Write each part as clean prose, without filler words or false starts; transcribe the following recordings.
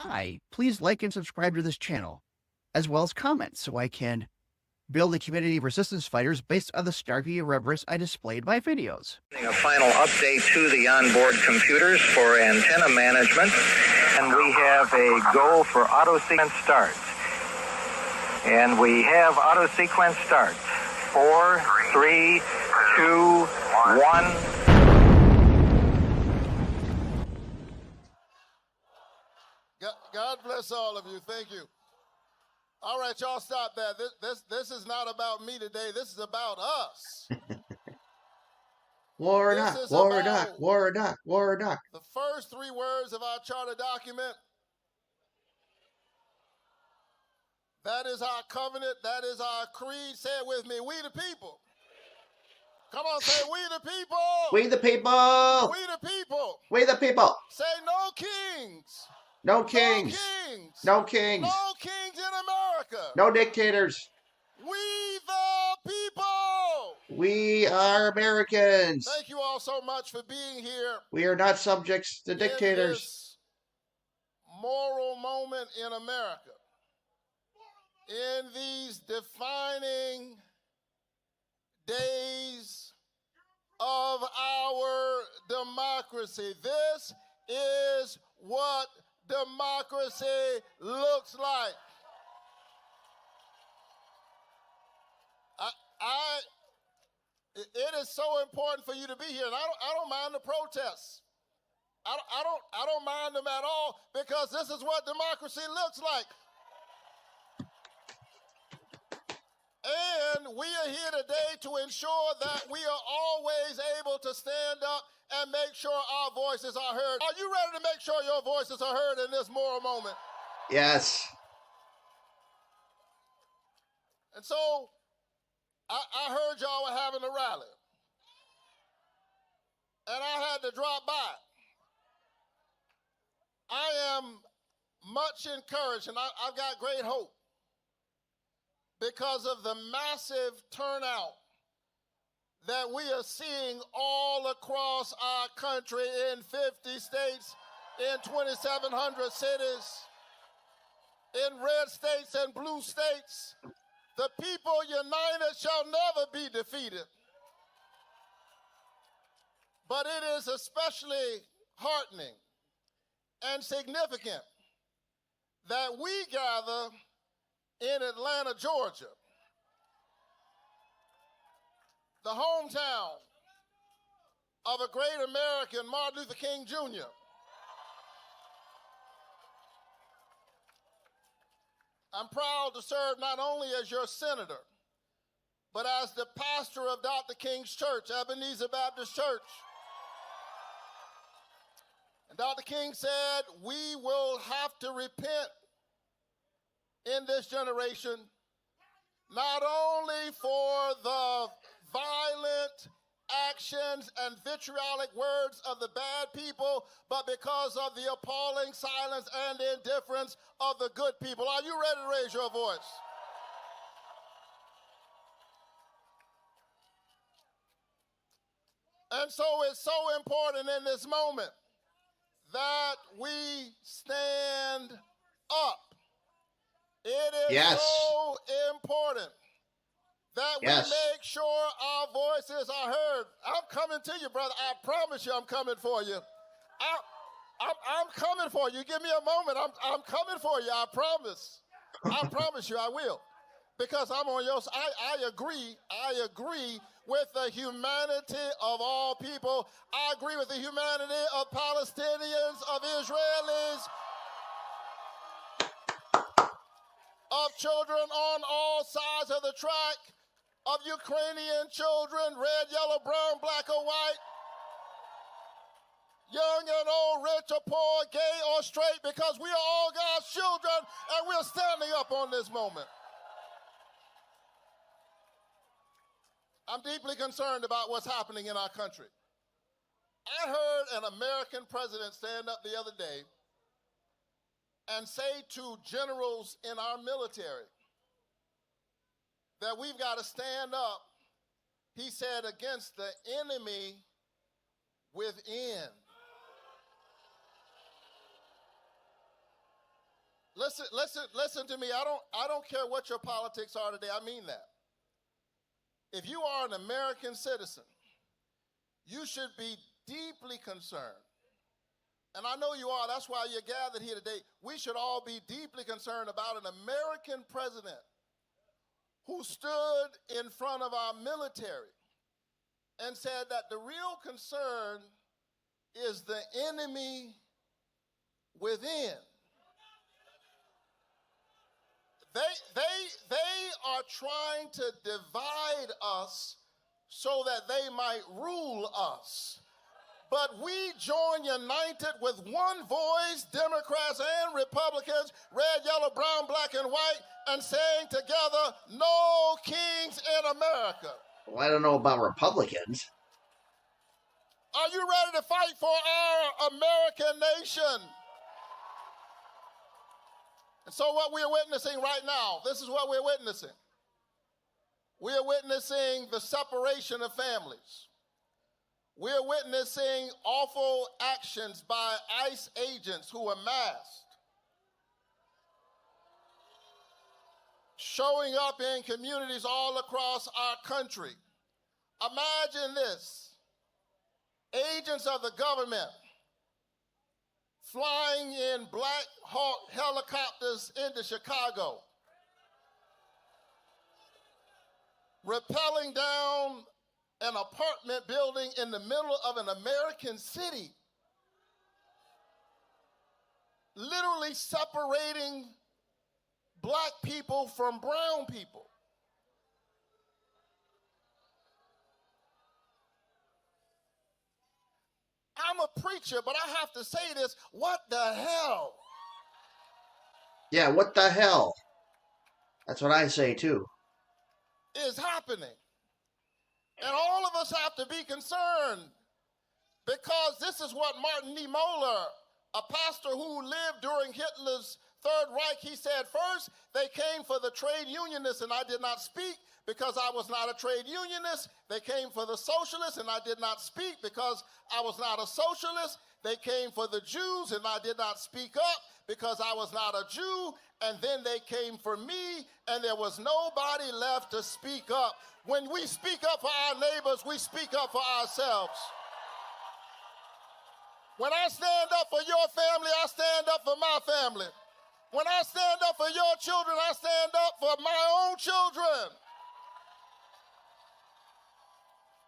hi, please like and subscribe to this channel, as well as comment so I can build a community of resistance fighters based on the snarky irreverence I displayed in my videos. A final update to the onboard computers for antenna management, and we have a go for auto sequence start. And we have auto sequence start. 4, 3, 2, 1. God bless all of you. Thank you. All right, y'all stop that. This is not about me today. This is about us. Warnock, Warnock, Warnock, Warnock. The first 3 words of our charter document. That is our covenant. That is our creed. Say it with me. We the people. Come on, say we the people. We the people. We the people. We the people. Say no kings. No kings. No kings. No kings. No kings in America. No dictators. We the people. We are Americans. Thank you all so much for being here. We are not subjects to dictators. In this moral moment in America. In these defining days of our democracy. This is what democracy looks like. It is so important for you to be here, and I don't mind the protests. I don't mind them at all, because this is what democracy looks like. And we are here today to ensure that we are always able to stand up and make sure our voices are heard. Are you ready to make sure your voices are heard in this moral moment? Yes. And so, I heard y'all were having a rally. And I had to drop by. I am much encouraged, and I've got great hope, because of the massive turnout that we are seeing all across our country in 50 states, in 2,700 cities, in red states and blue states. The people united shall never be defeated. But it is especially heartening and significant that we gather in Atlanta, Georgia, the hometown of a great American, Martin Luther King Jr. I'm proud to serve not only as your senator, but as the pastor of Dr. King's church, Ebenezer Baptist Church. And Dr. King said, we will have to repent in this generation, not only for the violent actions and vitriolic words of the bad people, but because of the appalling silence and indifference of the good people. Are you ready to raise your voice? And so it's so important in this moment that we stand up. It is so important that we make sure our voices are heard. I'm coming to you, brother. I promise you I'm coming for you. I'm coming for you. Give me a moment. I'm coming for you. I promise. I promise you I will. Because I'm on your side. I agree with the humanity of all people. I agree with the humanity of Palestinians, of Israelis, of children on all sides of the track, of Ukrainian children, red, yellow, brown, black, or white, young and old, rich or poor, gay or straight, because we are all God's children, and we're standing up on this moment. I'm deeply concerned about what's happening in our country. I heard an American president stand up the other day and say to generals in our military that we've got to stand up, he said, against the enemy within. Listen to me. I don't care what your politics are today. I mean that. If you are an American citizen, you should be deeply concerned. And I know you are. That's why you're gathered here today. We should all be deeply concerned about an American president who stood in front of our military and said that the real concern is the enemy within. They are trying to divide us so that they might rule us. But we join united with one voice, Democrats and Republicans, red, yellow, brown, black, and white, and saying together, no kings in America. Well, I don't know about Republicans. Are you ready to fight for our American nation? And so what we're witnessing right now, this is what we're witnessing. We're witnessing the separation of families. We're witnessing awful actions by ICE agents who are masked, showing up in communities all across our country. Imagine this, agents of the government flying in Black Hawk helicopters into Chicago, rappelling down an apartment building in the middle of an American city, literally separating black people from brown people. I'm a preacher, but I have to say this, what the hell? Yeah, what the hell? That's what I say too. Is happening. And all of us have to be concerned because this is what Martin Niemöller, a pastor who lived during Hitler's Third Reich, he said, first, they came for the trade unionists and I did not speak because I was not a trade unionist. They came for the socialists and I did not speak because I was not a socialist. They came for the Jews and I did not speak up because I was not a Jew. And then they came for me and there was nobody left to speak up. When we speak up for our neighbors, we speak up for ourselves. When I stand up for your family, I stand up for my family. When I stand up for your children, I stand up for my own children.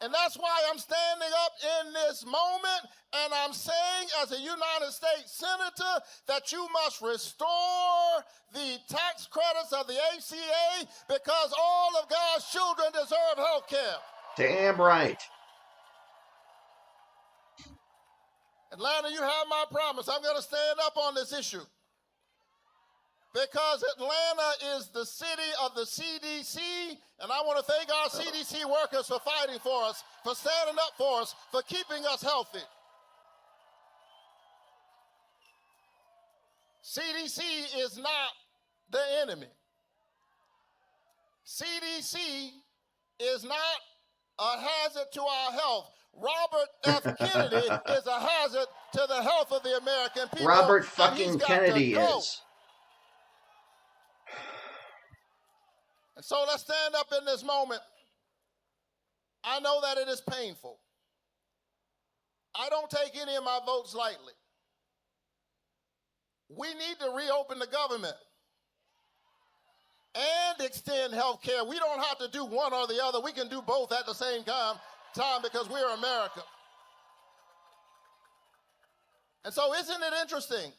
And that's why I'm standing up in this moment and I'm saying as a United States Senator that you must restore the tax credits of the ACA because all of God's children deserve health care. Damn right. Atlanta, you have my promise. I'm going to stand up on this issue. Because Atlanta is the city of the CDC, and I want to thank our CDC workers for fighting for us, for standing up for us, for keeping us healthy. CDC is not the enemy. CDC is not a hazard to our health. Robert F. Kennedy is a hazard to the health of the American people. Robert fucking Kennedy is. And so let's stand up in this moment. I know that it is painful. I don't take any of my votes lightly. We need to reopen the government and extend health care. We don't have to do one or the other. We can do both at the same time because we're America. And so isn't it interesting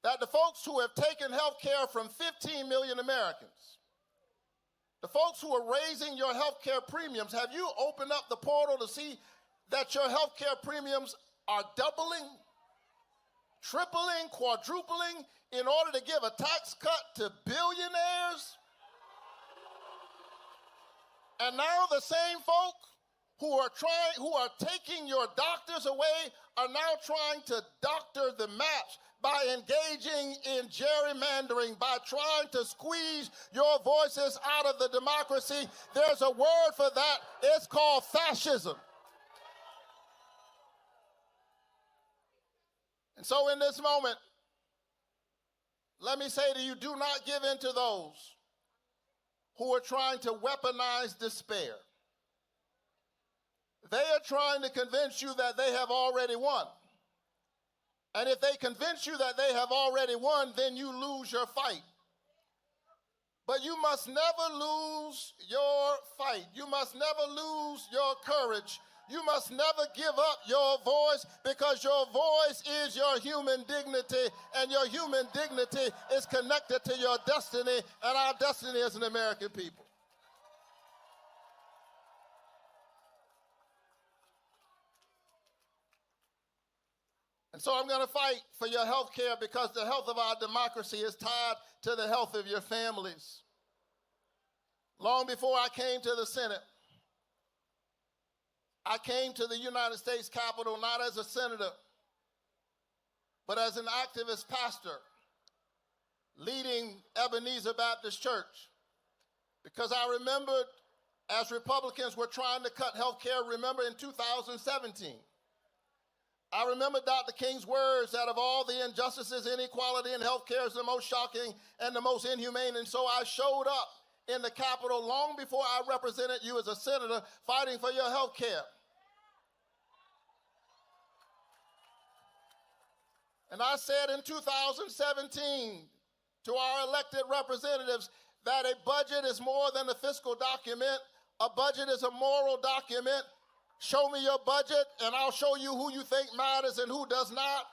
that the folks who have taken health care from 15 million Americans, the folks who are raising your health care premiums, have you opened up the portal to see that your health care premiums are doubling, tripling, quadrupling in order to give a tax cut to billionaires? And now the same folk who are taking your doctors away are now trying to doctor the match by engaging in gerrymandering, by trying to squeeze your voices out of the democracy. There's a word for that. It's called fascism. And so in this moment, let me say to you, do not give in to those who are trying to weaponize despair. They are trying to convince you that they have already won. And if they convince you that they have already won, then you lose your fight. But you must never lose your fight. You must never lose your courage. You must never give up your voice, because your voice is your human dignity, and your human dignity is connected to your destiny, and our destiny as an American people. And so I'm going to fight for your health care, because the health of our democracy is tied to the health of your families. Long before I came to the Senate, I came to the United States Capitol not as a senator, but as an activist pastor leading Ebenezer Baptist Church, because I remembered as Republicans were trying to cut health care, remember in 2017. I remember Dr. King's words that of all the injustices, inequality in health care is the most shocking and the most inhumane. And so I showed up in the Capitol long before I represented you as a senator, fighting for your health care. And I said in 2017 to our elected representatives that a budget is more than a fiscal document. A budget is a moral document. Show me your budget, and I'll show you who you think matters and who does not.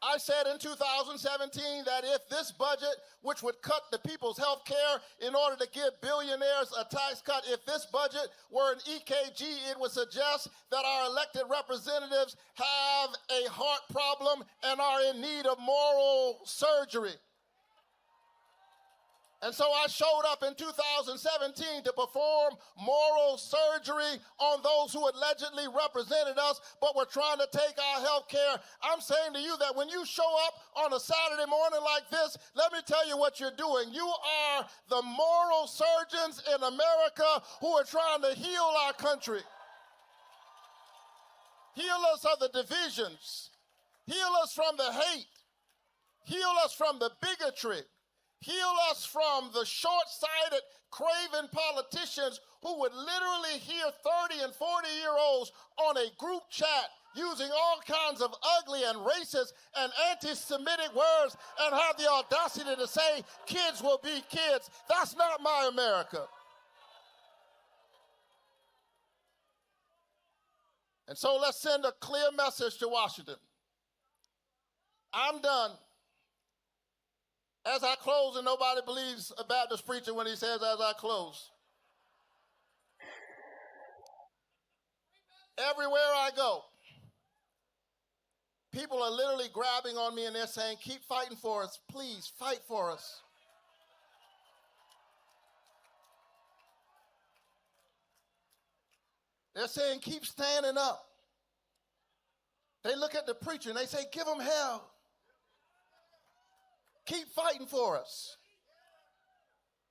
I said in 2017 that if this budget, which would cut the people's health care in order to give billionaires a tax cut, if this budget were an EKG, it would suggest that our elected representatives have a heart problem and are in need of moral surgery. And so I showed up in 2017 to perform moral surgery on those who allegedly represented us, but were trying to take our health care. I'm saying to you that when you show up on a Saturday morning like this, let me tell you what you're doing. You are the moral surgeons in America who are trying to heal our country. Heal us of the divisions. Heal us from the hate. Heal us from the bigotry. Heal us from the short-sighted, craven politicians who would literally hear 30 and 40-year-olds on a group chat using all kinds of ugly and racist and anti-Semitic words and have the audacity to say kids will be kids. That's not my America. And so let's send a clear message to Washington. I'm done. As I close, and nobody believes a Baptist preacher when he says, as I close. Everywhere I go, people are literally grabbing on me and they're saying, keep fighting for us. Please fight for us. They're saying, keep standing up. They look at the preacher and they say, give him hell. Keep fighting for us.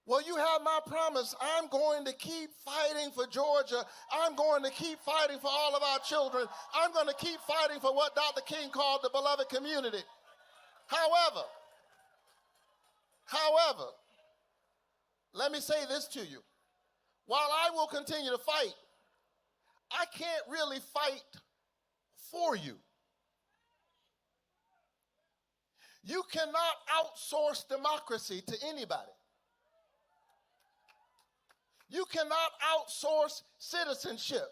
Well, you have my promise. I'm going to keep fighting for Georgia. I'm going to keep fighting for all of our children. I'm going to keep fighting for what Dr. King called the beloved community. However, let me say this to you. While I will continue to fight, I can't really fight for you. You cannot outsource democracy to anybody. You cannot outsource citizenship.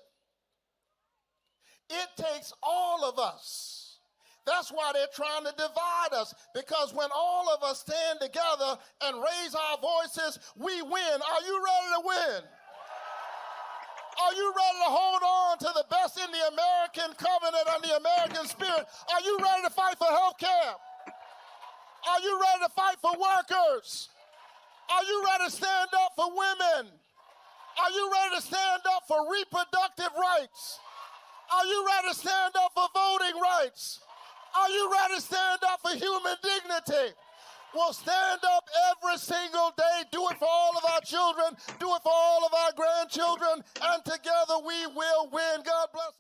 It takes all of us. That's why they're trying to divide us, because when all of us stand together and raise our voices, we win. Are you ready to win? Are you ready to hold on to the best in the American covenant and the American spirit? Are you ready to fight for health care? Are you ready to fight for workers? Are you ready to stand up for women? Are you ready to stand up for reproductive rights? Are you ready to stand up for voting rights? Are you ready to stand up for human dignity? We'll stand up every single day, do it for all of our children, do it for all of our grandchildren, and together we will win. God bless.